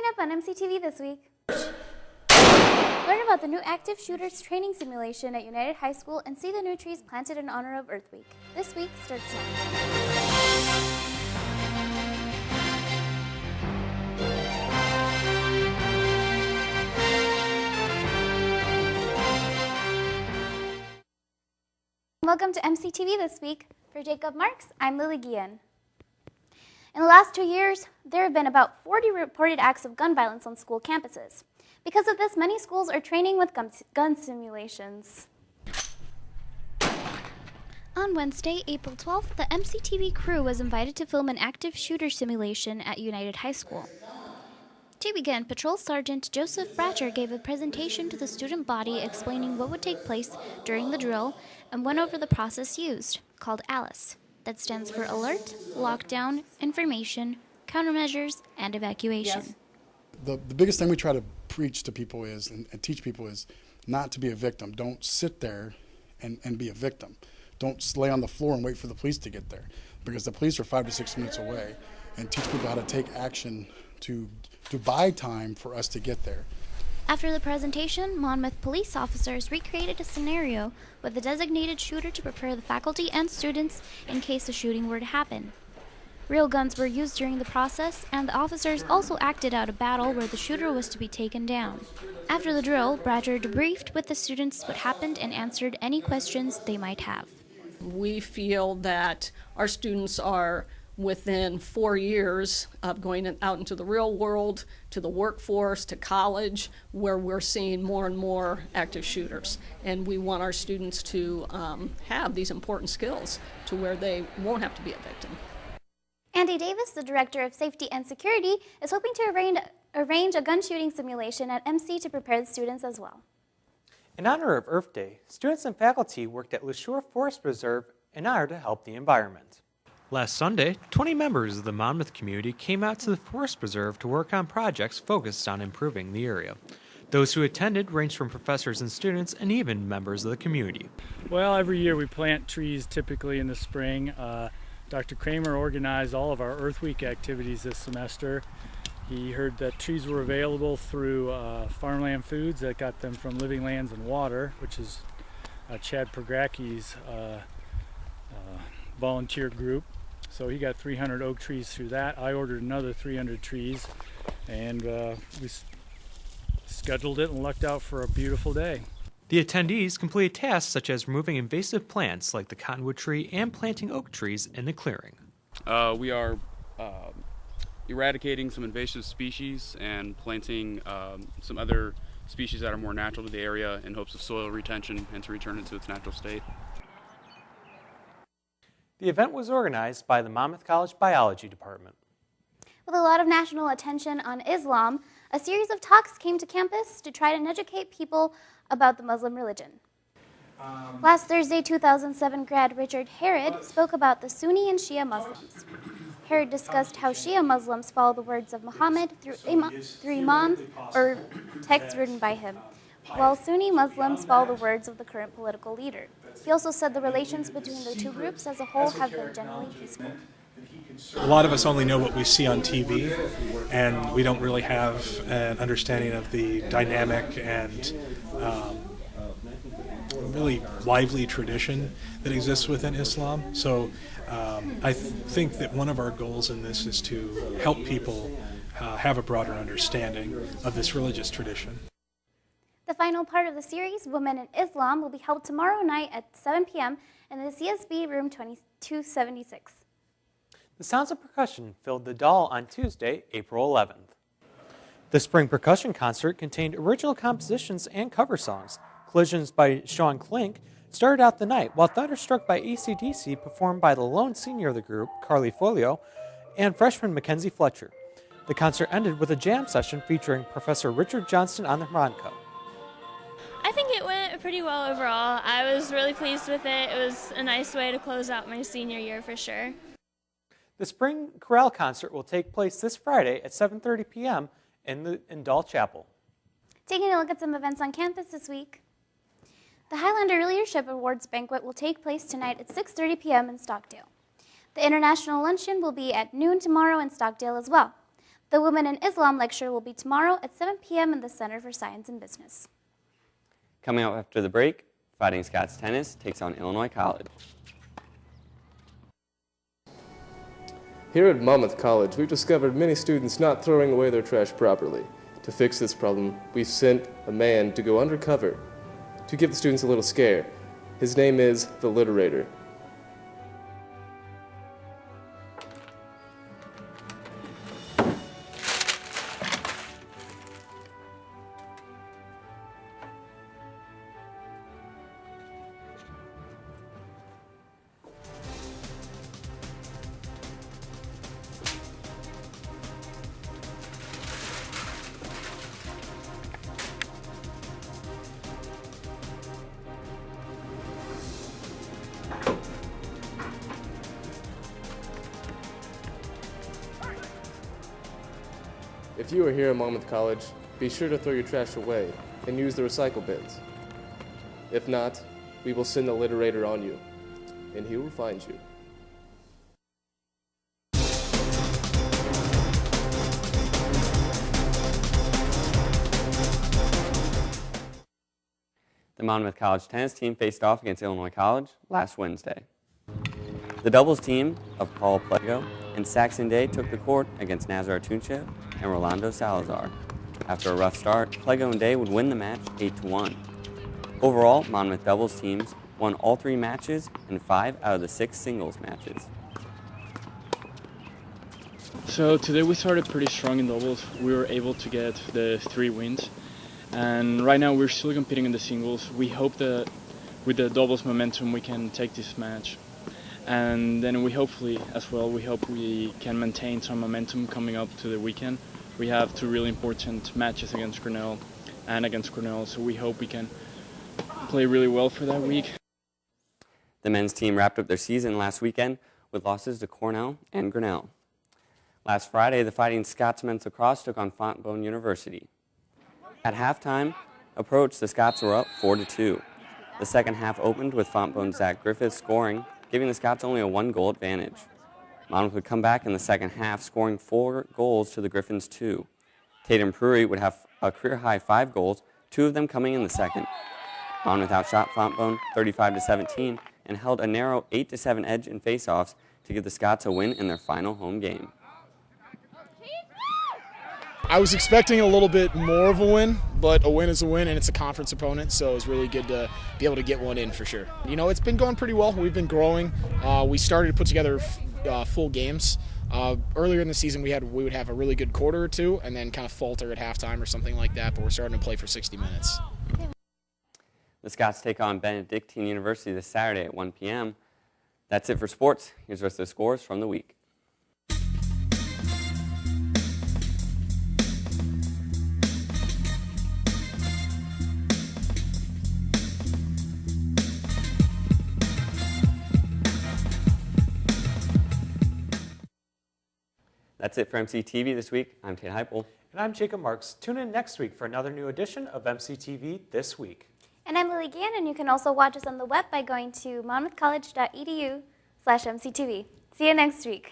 up on MCTV this week. Learn about the new active shooters training simulation at United High School and see the new trees planted in honor of Earth Week. This week starts now. Welcome to MCTV this week. For Jacob Marks, I'm Lily Guillen. In the last 2 years, there have been about 40 reported acts of gun violence on school campuses. Because of this, many schools are training with gun simulations. On Wednesday, April 12th, the MCTV crew was invited to film an active shooter simulation at United High School. To begin, Patrol Sergeant Joseph Bratcher gave a presentation to the student body explaining what would take place during the drill and went over the process used, called ALICE, that stands for Alert, Lockdown, Information, Countermeasures, and Evacuation. Yes. The biggest thing we try to preach to people is, and teach people is, not to be a victim. Don't sit there and be a victim. Don't lay on the floor and wait for the police to get there, because the police are 5 to 6 minutes away, and teach people how to take action to buy time for us to get there. After the presentation, Monmouth police officers recreated a scenario with a designated shooter to prepare the faculty and students in case a shooting were to happen. Real guns were used during the process, and the officers also acted out a battle where the shooter was to be taken down. After the drill, Bradger debriefed with the students what happened and answered any questions they might have. We feel that our students are within 4 years of going out into the real world, to the workforce, to college, where we're seeing more and more active shooters. And we want our students to have these important skills to where they won't have to be a victim. Andy Davis, the Director of Safety and Security, is hoping to arrange a gun shooting simulation at MC to prepare the students as well. In honor of Earth Day, students and faculty worked at LeSure Forest Preserve in order to help the environment. Last Sunday, 20 members of the Monmouth community came out to the Forest Preserve to work on projects focused on improving the area. Those who attended ranged from professors and students and even members of the community. Well, every year we plant trees typically in the spring. Dr. Kramer organized all of our Earth Week activities this semester. He heard that trees were available through Farmland Foods that got them from Living Lands and Water, which is Chad Pergracki's volunteer group. So he got 300 oak trees through that. I ordered another 300 trees, and we scheduled it and lucked out for a beautiful day. The attendees completed tasks such as removing invasive plants like the cottonwood tree and planting oak trees in the clearing. We are eradicating some invasive species and planting some other species that are more natural to the area in hopes of soil retention and to return it to its natural state. The event was organized by the Monmouth College Biology Department. With a lot of national attention on Islam, a series of talks came to campus to try and educate people about the Muslim religion. Last Thursday, 2007 grad Richard Harrod spoke about the Sunni and Shia Muslims. Harrod discussed how Shia Muslims follow the words of Muhammad through imams or texts written by him, while Sunni Muslims follow the words of the current political leader. He also said the relations between the two groups as a whole have been generally peaceful. A lot of us only know what we see on TV, and we don't really have an understanding of the dynamic and really lively tradition that exists within Islam. So I think that one of our goals in this is to help people have a broader understanding of this religious tradition. The final part of the series, Women in Islam, will be held tomorrow night at 7 p.m. in the CSB room 2276. The sounds of percussion filled the Doll on Tuesday, April 11th. The spring percussion concert contained original compositions and cover songs. Collisions by Sean Klink started out the night, while Thunderstruck by AC/DC performed by the lone senior of the group, Carly Folio, and freshman Mackenzie Fletcher. The concert ended with a jam session featuring Professor Richard Johnston on the harmonica. I think it went pretty well overall. I was really pleased with it. It was a nice way to close out my senior year for sure. The spring chorale concert will take place this Friday at 7:30 p.m. in Dahl Chapel. Taking a look at some events on campus this week. The Highlander Leadership Awards banquet will take place tonight at 6:30 p.m. in Stockdale. The International Luncheon will be at noon tomorrow in Stockdale as well. The Women in Islam lecture will be tomorrow at 7 p.m. in the Center for Science and Business. Coming up after the break, Fighting Scots Tennis takes on Illinois College. Here at Monmouth College, we've discovered many students not throwing away their trash properly. To fix this problem, we've sent a man to go undercover to give the students a little scare. His name is the Literator. If you are here at Monmouth College, be sure to throw your trash away and use the recycle bins. If not, we will send the Literator on you, and he will find you. The Monmouth College tennis team faced off against Illinois College last Wednesday. The doubles team of Paul Plego and Saxon Day took the court against Nazar Tunchev and Rolando Salazar. After a rough start, Plego and Day would win the match 8-1. Overall, Monmouth doubles teams won all 3 matches and 5 out of the 6 singles matches. So today we started pretty strong in doubles. We were able to get the 3 wins. And right now we're still competing in the singles. We hope that with the doubles momentum we can take this match. And then we hope we can maintain some momentum coming up to the weekend. We have 2 really important matches against Grinnell and against Cornell, so we hope we can play really well for that week. The men's team wrapped up their season last weekend with losses to Cornell and Grinnell. Last Friday, the Fighting Scots men's lacrosse took on Fontbonne University. At halftime approach, the Scots were up 4-2. The second half opened with Fontbonne's Zach Griffith scoring, giving the Scots only a 1-goal advantage. Monmouth would come back in the second half, scoring 4 goals to the Griffins' 2. Tatum Prury would have a career-high 5 goals, 2 of them coming in the second. Monmouth outshot Fontbonne 35-17 and held a narrow 8-7 edge in faceoffs to give the Scots a win in their final home game. I was expecting a little bit more of a win, but a win is a win, and it's a conference opponent, so it's really good to be able to get one in for sure. You know, it's been going pretty well. We've been growing. We started to put together full games. Earlier in the season, we would have a really good quarter or 2, and then kind of falter at halftime or something like that, but we're starting to play for 60 minutes. The Scots take on Benedictine University this Saturday at 1 p.m. That's it for sports. Here's the rest of the scores from the week. That's it for MCTV this week. I'm Tate Heupel. And I'm Jacob Marks. Tune in next week for another new edition of MCTV This Week. And I'm Lily Gannon. You can also watch us on the web by going to monmouthcollege.edu/MCTV. See you next week.